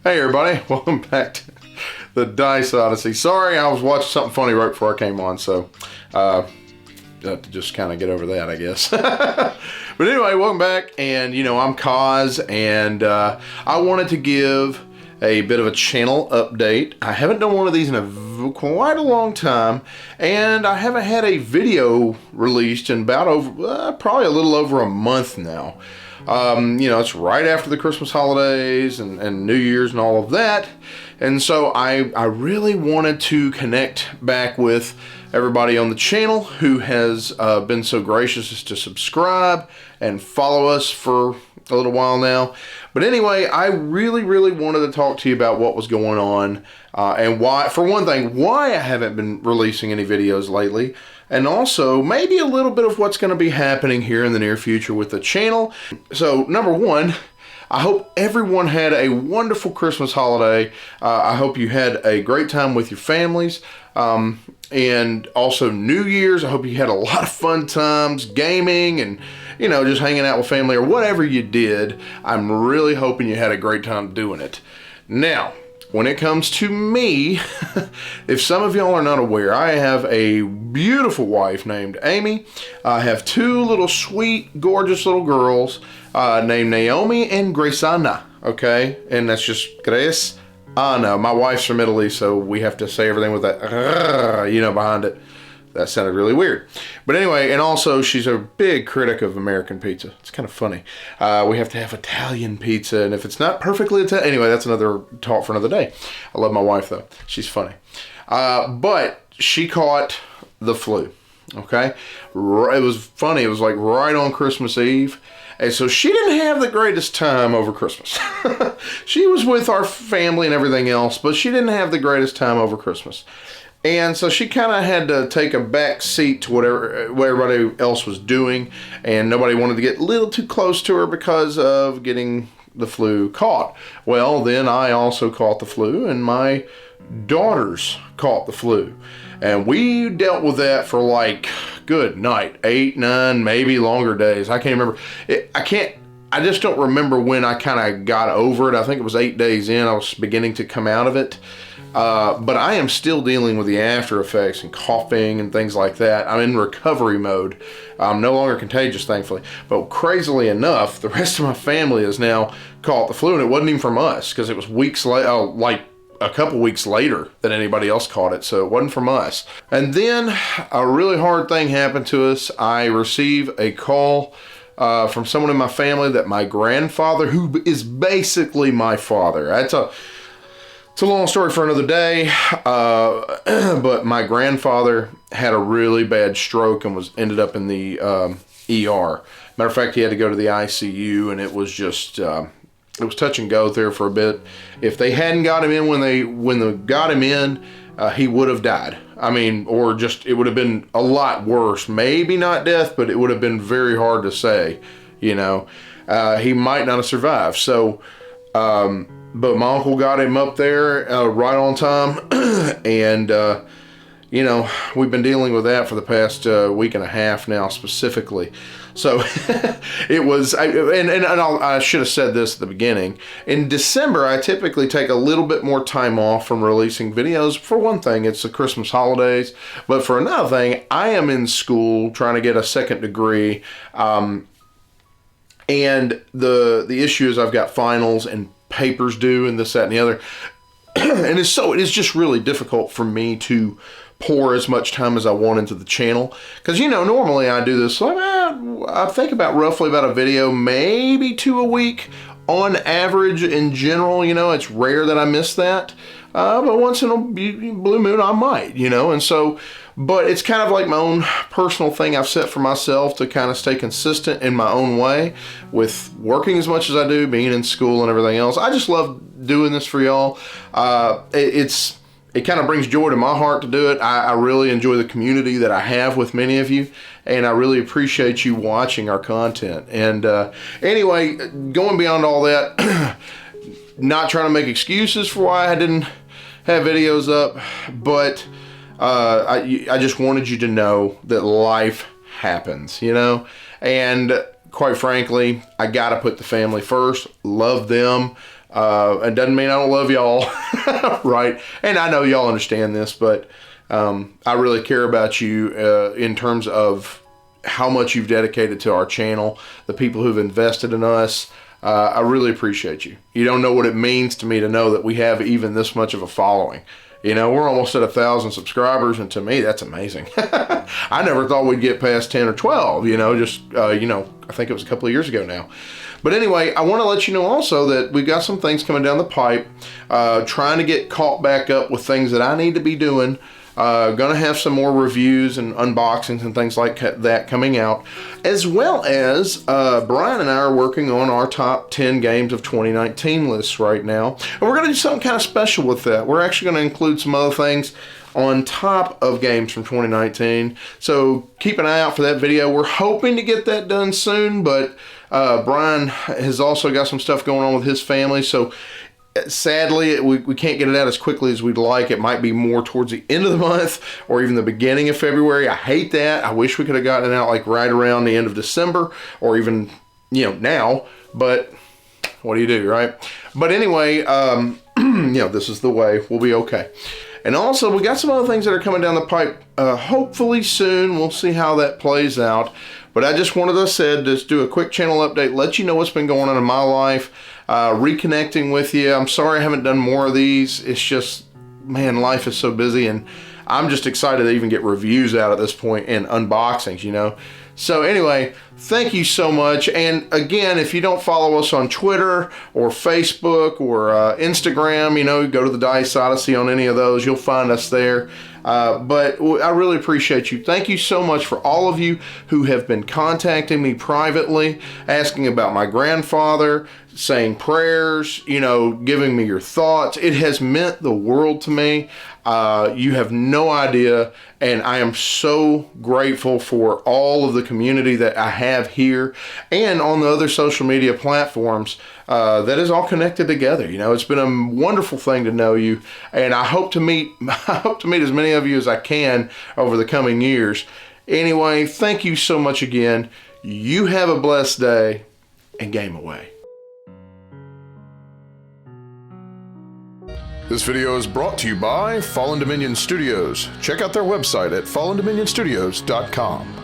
Hey everybody, welcome back to the Dice Odyssey. Sorry, I was watching something funny right before I came on, so have to just kind of get over that, I guess. But anyway, welcome back, and I'm Kaz, and I wanted to give a bit of a channel update. I haven't done one of these in quite a long time, and I haven't had a video released in about probably a little over a month now. It's right after the Christmas holidays and New Year's and all of that. And so I really wanted to connect back with everybody on the channel who has been so gracious as to subscribe and follow us for a little while now. But anyway, I really wanted to talk to you about what was going on and why, for one thing, why I haven't been releasing any videos lately. And also maybe a little bit of what's going to be happening here in the near future with the channel. So number one, I hope everyone had a wonderful Christmas holiday. I hope you had a great time with your families. And also New Year's, I hope you had a lot of fun times gaming and just hanging out with family or whatever you did. I'm really hoping you had a great time doing it. Now, when it comes to me, if some of y'all are not aware, I have a beautiful wife named Amy. I have two little sweet, gorgeous little girls named Naomi and Graceana, okay? And that's just Grace. No, my wife's from Italy, so we have to say everything with that, behind it. That sounded really weird. But anyway, and also she's a big critic of American pizza. It's kind of funny. We have to have Italian pizza, and if it's not perfectly Italian, anyway, that's another talk for another day. I love my wife, though. She's funny. But she caught the flu, okay? It was funny. It was like right on Christmas Eve. And so she didn't have the greatest time over Christmas. She was with our family and everything else, but she didn't have the greatest time over Christmas. And so she kind of had to take a back seat to what everybody else was doing, and nobody wanted to get a little too close to her because of getting the flu caught. Well, then I also caught the flu, and my daughters caught the flu. And we dealt with that for good night, 8, 9, maybe longer days. I can't remember. I just don't remember when I kind of got over it. I think it was 8 days in, I was beginning to come out of it. But I am still dealing with the after effects and coughing and things like that. I'm in recovery mode. I'm no longer contagious, thankfully. But crazily enough, the rest of my family has now caught the flu, and it wasn't even from us because it was weeks later, a couple weeks later than anybody else caught it, so it wasn't from us. And then a really hard thing happened to us. I received a call from someone in my family that my grandfather, who is basically my father, it's a long story for another day, but my grandfather had a really bad stroke and ended up in the ER. Matter of fact, he had to go to the ICU, and it was just it was touch and go there for a bit. If they hadn't got him in when they got him in, he would have died. I mean, or just it would have been a lot worse. Maybe not death, but it would have been very hard to say. He might not have survived. So. But my uncle got him up there right on time, and we've been dealing with that for the past week and a half now specifically. So it was, I should have said this at the beginning. In December, I typically take a little bit more time off from releasing videos. For one thing, it's the Christmas holidays, but for another thing, I am in school trying to get a second degree, and the issue is I've got finals and papers due and this, that, and the other. And it is just really difficult for me to pour as much time as I want into the channel. Because, normally I do this, I think about roughly about a video, maybe 2 a week on average in general. It's rare that I miss that. But once in a blue moon, I might, and so, but it's kind of like my own personal thing I've set for myself to kind of stay consistent in my own way with working as much as I do, being in school and everything else. I just love doing this for y'all. It kind of brings joy to my heart to do it. I really enjoy the community that I have with many of you, and I really appreciate you watching our content. And anyway, going beyond all that, not trying to make excuses for why I didn't have videos up, but I just wanted you to know that life happens, and quite frankly, I gotta put the family first, love them, It doesn't mean I don't love y'all, right? And I know y'all understand this, but I really care about you in terms of how much you've dedicated to our channel, the people who've invested in us. I really appreciate you. You don't know what it means to me to know that we have even this much of a following. You know, we're almost at 1,000 subscribers, and to me, that's amazing. I never thought we'd get past 10 or 12, you know, just, you know, I think it was a couple of years ago now. But anyway, I want to let you know also that we've got some things coming down the pipe, trying to get caught back up with things that I need to be doing. Gonna have some more reviews and unboxings and things like that coming out, as well as Brian and I are working on our top 10 games of 2019 lists right now, and we're gonna do something kind of special with that. We're actually gonna include some other things on top of games from 2019, so keep an eye out for that video. We're hoping to get that done soon, but Brian has also got some stuff going on with his family, so sadly, we can't get it out as quickly as we'd like. It might be more towards the end of the month or even the beginning of February. I hate that. I wish we could have gotten it out like right around the end of December or even, you know, now. But what do you do, right? But anyway, you know, this is the way. We'll be okay. And also, we got some other things that are coming down the pipe hopefully soon. We'll see how that plays out. But I just wanted, as I said, just do a quick channel update, let you know what's been going on in my life, reconnecting with you. I'm sorry I haven't done more of these. It's just, man, life is so busy, and I'm just excited to even get reviews out at this point and unboxings, you know. So anyway, thank you so much. And again, if you don't follow us on Twitter or Facebook or Instagram, you know, go to the Dice Odyssey on any of those. You'll find us there. But I really appreciate you. Thank you so much for all of you who have been contacting me privately, asking about my grandfather, saying prayers, you know, giving me your thoughts. It has meant the world to me. You have no idea, and I am so grateful for all of the community that I have here and on the other social media platforms that is all connected together. You know, it's been a wonderful thing to know you, and I hope to meet as many of you as I can over the coming years. Anyway, thank you so much again. You have a blessed day, and game away. This video is brought to you by Fallen Dominion Studios. Check out their website at fallendominionstudios.com.